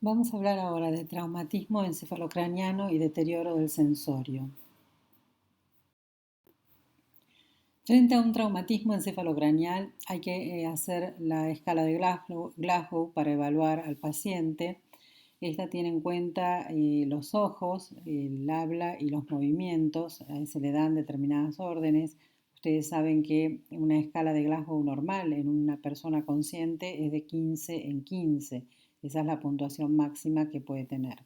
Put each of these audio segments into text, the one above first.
Vamos a hablar ahora de traumatismo encefalocraniano y deterioro del sensorio. Frente a un traumatismo encefalocranial hay que hacer la escala de Glasgow para evaluar al paciente. Esta tiene en cuenta los ojos, el habla y los movimientos. Se le dan determinadas órdenes. Ustedes saben que una escala de Glasgow normal en una persona consciente es de 15 en 15. Esa es la puntuación máxima que puede tener.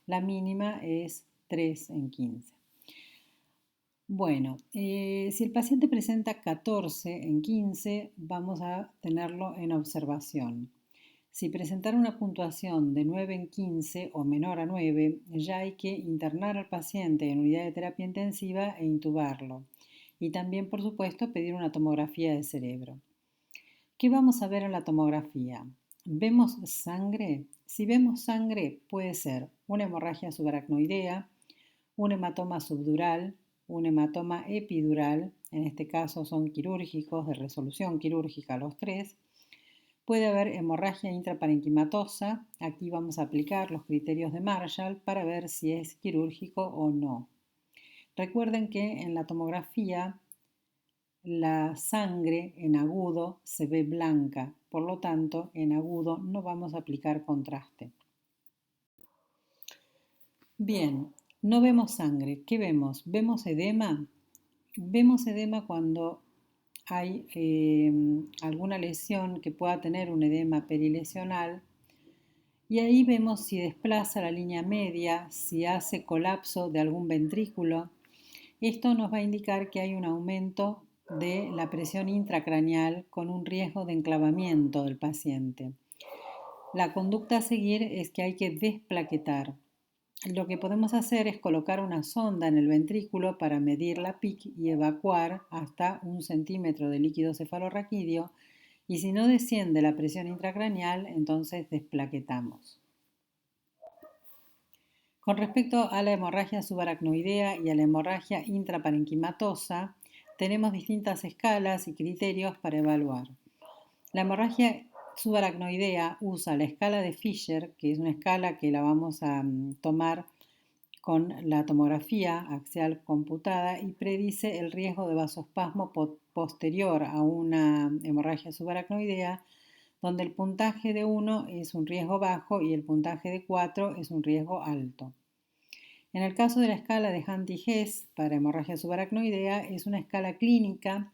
La mínima es 3 en 15. Bueno, si el paciente presenta 14 en 15, vamos a tenerlo en observación. Si presentara una puntuación de 9 en 15 o menor a 9, ya hay que internar al paciente en unidad de terapia intensiva e intubarlo. Y también, por supuesto, pedir una tomografía de cerebro. ¿Qué vamos a ver en la tomografía? ¿Vemos sangre? Si vemos sangre, puede ser una hemorragia subaracnoidea, un hematoma subdural, un hematoma epidural, en este caso son quirúrgicos, de resolución quirúrgica los tres. Puede haber hemorragia intraparenquimatosa, aquí vamos a aplicar los criterios de Marshall para ver si es quirúrgico o no. Recuerden que en la tomografía la sangre en agudo se ve blanca, por lo tanto en agudo no vamos a aplicar contraste. Bien, no vemos sangre. ¿Qué vemos? ¿Vemos edema? Vemos edema cuando hay alguna lesión que pueda tener un edema perilesional y ahí vemos si desplaza la línea media, si hace colapso de algún ventrículo. Esto nos va a indicar que hay un aumento de la presión intracraneal con un riesgo de enclavamiento del paciente. La conducta a seguir es que hay que desplaquetar. Lo que podemos hacer es colocar una sonda en el ventrículo para medir la PIC y evacuar hasta 1 centímetro de líquido cefalorraquídeo y si no desciende la presión intracraneal, entonces desplaquetamos. Con respecto a la hemorragia subaracnoidea y a la hemorragia intraparenquimatosa, tenemos distintas escalas y criterios para evaluar. La hemorragia subaracnoidea usa la escala de Fisher, que es una escala que la vamos a tomar con la tomografía axial computada y predice el riesgo de vasospasmo posterior a una hemorragia subaracnoidea, donde el puntaje de 1 es un riesgo bajo y el puntaje de 4 es un riesgo alto. En el caso de la escala de Hanty-Hess para hemorragia subaracnoidea es una escala clínica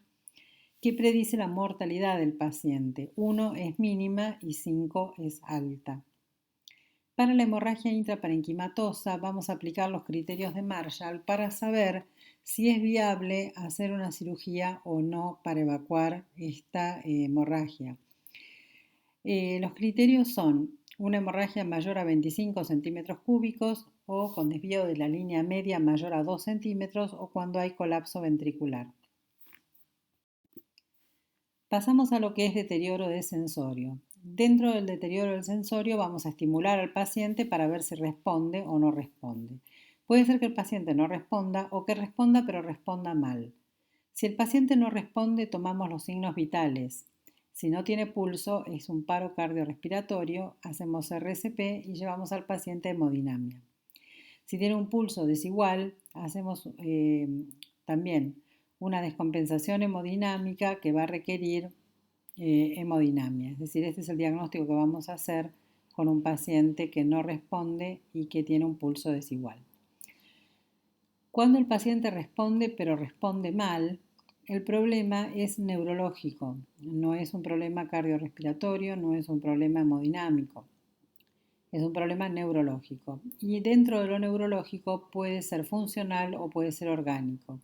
que predice la mortalidad del paciente. 1 es mínima y 5 es alta. Para la hemorragia intraparenquimatosa vamos a aplicar los criterios de Marshall para saber si es viable hacer una cirugía o no para evacuar esta hemorragia. Los criterios son una hemorragia mayor a 25 centímetros cúbicos o con desvío de la línea media mayor a 2 centímetros o cuando hay colapso ventricular. Pasamos a lo que es deterioro de sensorio. Dentro del deterioro del sensorio vamos a estimular al paciente para ver si responde o no responde. Puede ser que el paciente no responda o que responda pero responda mal. Si el paciente no responde, tomamos los signos vitales. Si no tiene pulso, es un paro cardiorrespiratorio, hacemos RCP y llevamos al paciente a hemodinamia. Si tiene un pulso desigual, hacemos también una descompensación hemodinámica que va a requerir hemodinamia. Es decir, este es el diagnóstico que vamos a hacer con un paciente que no responde y que tiene un pulso desigual. Cuando el paciente responde pero responde mal, el problema es neurológico, no es un problema cardiorrespiratorio, no es un problema hemodinámico, es un problema neurológico. Y dentro de lo neurológico puede ser funcional o puede ser orgánico.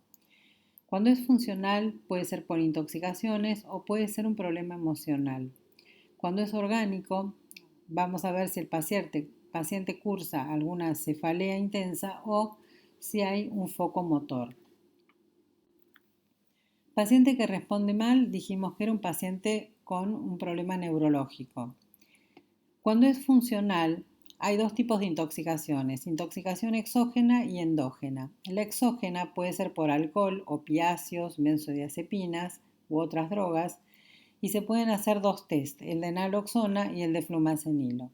Cuando es funcional puede ser por intoxicaciones o puede ser un problema emocional. Cuando es orgánico, vamos a ver si el paciente cursa alguna cefalea intensa o si hay un foco motor. Paciente que responde mal, dijimos que era un paciente con un problema neurológico. Cuando es funcional, hay dos tipos de intoxicaciones, intoxicación exógena y endógena. La exógena puede ser por alcohol, opiáceos, benzodiazepinas u otras drogas y se pueden hacer dos test, el de naloxona y el de flumacenilo.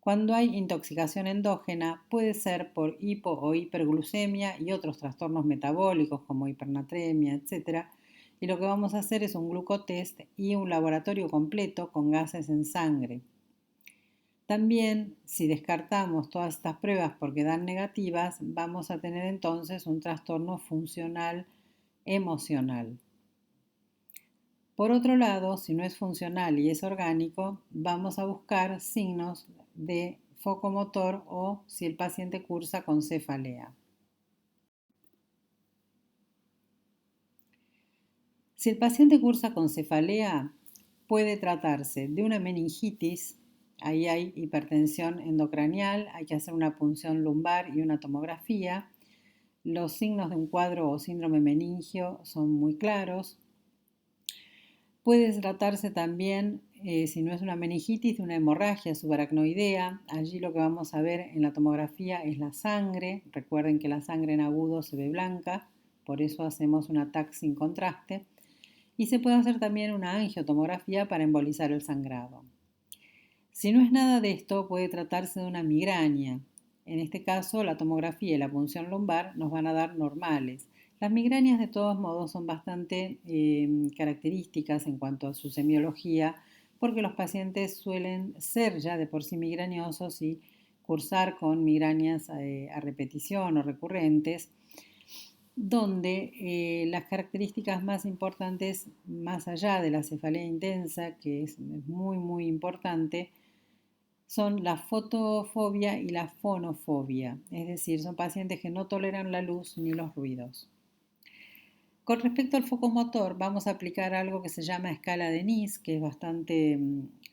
Cuando hay intoxicación endógena, puede ser por hipo o hiperglucemia y otros trastornos metabólicos como hipernatremia, etc. Y lo que vamos a hacer es un glucotest y un laboratorio completo con gases en sangre. También, si descartamos todas estas pruebas porque dan negativas, vamos a tener entonces un trastorno funcional emocional. Por otro lado, si no es funcional y es orgánico, vamos a buscar signos de foco motor o si el paciente cursa con cefalea. Si el paciente cursa con cefalea, puede tratarse de una meningitis, ahí hay hipertensión endocranial, hay que hacer una punción lumbar y una tomografía. Los signos de un cuadro o síndrome meningio son muy claros. Puede tratarse también, si no es una meningitis, de una hemorragia subaracnoidea. Allí lo que vamos a ver en la tomografía es la sangre. Recuerden que la sangre en agudo se ve blanca, por eso hacemos un TAC sin contraste. Y se puede hacer también una angiotomografía para embolizar el sangrado. Si no es nada de esto, puede tratarse de una migraña. En este caso, la tomografía y la punción lumbar nos van a dar normales. Las migrañas de todos modos son bastante características en cuanto a su semiología, porque los pacientes suelen ser ya de por sí migrañosos y cursar con migrañas a repetición o recurrentes, donde las características más importantes, más allá de la cefalea intensa, que es muy importante, son la fotofobia y la fonofobia, es decir, son pacientes que no toleran la luz ni los ruidos. Con respecto al foco motor, vamos a aplicar algo que se llama escala de Nice, que es bastante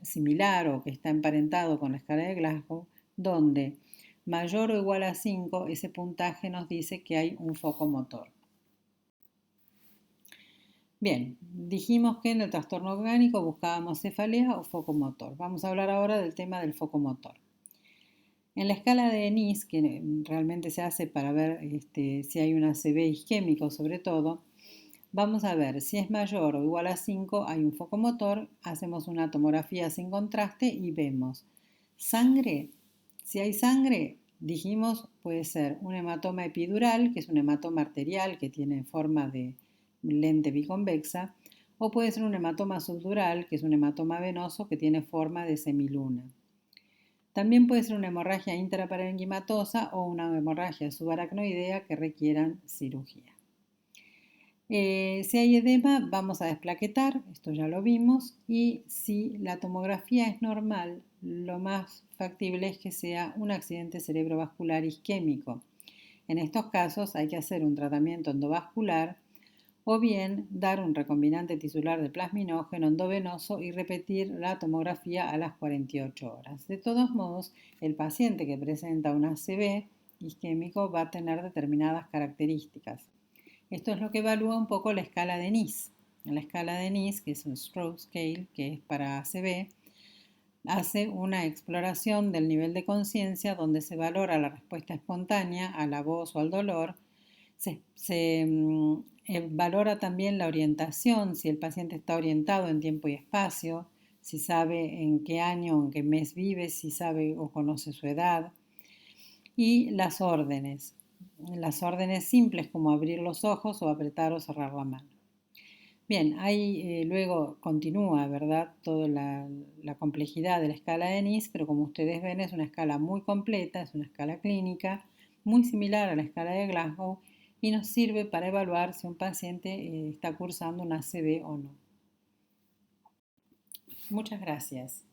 similar o que está emparentado con la escala de Glasgow, donde mayor o igual a 5, ese puntaje nos dice que hay un foco motor. Bien, dijimos que en el trastorno orgánico buscábamos cefalea o foco motor. Vamos a hablar ahora del tema del foco motor. En la escala de Nice, que realmente se hace para ver si hay un ACV isquémico sobre todo, vamos a ver si es mayor o igual a 5, hay un foco motor, hacemos una tomografía sin contraste y vemos sangre. Si hay sangre, dijimos, puede ser un hematoma epidural, que es un hematoma arterial que tiene forma de lente biconvexa, o puede ser un hematoma subdural, que es un hematoma venoso que tiene forma de semiluna. También puede ser una hemorragia intraparenquimatosa o una hemorragia subaracnoidea que requieran cirugía. Si hay edema, vamos a desplaquetar, esto ya lo vimos, y si la tomografía es normal, lo más factible es que sea un accidente cerebrovascular isquémico. En estos casos hay que hacer un tratamiento endovascular o bien dar un recombinante tisular de plasminógeno endovenoso y repetir la tomografía a las 48 horas. De todos modos, el paciente que presenta un ACV isquémico va a tener determinadas características. Esto es lo que evalúa un poco la escala de Nice. En la escala de Nice, que es un stroke scale, que es para ACV, hace una exploración del nivel de conciencia donde se valora la respuesta espontánea a la voz o al dolor. Se valora también la orientación, si el paciente está orientado en tiempo y espacio, si sabe en qué año o en qué mes vive, si sabe o conoce su edad. Y las órdenes simples como abrir los ojos o apretar o cerrar la mano. Bien, ahí luego continúa, ¿verdad? Toda la complejidad de la escala de Nice, pero como ustedes ven es una escala muy completa, es una escala clínica, muy similar a la escala de Glasgow y nos sirve para evaluar si un paciente está cursando una ACV o no. Muchas gracias.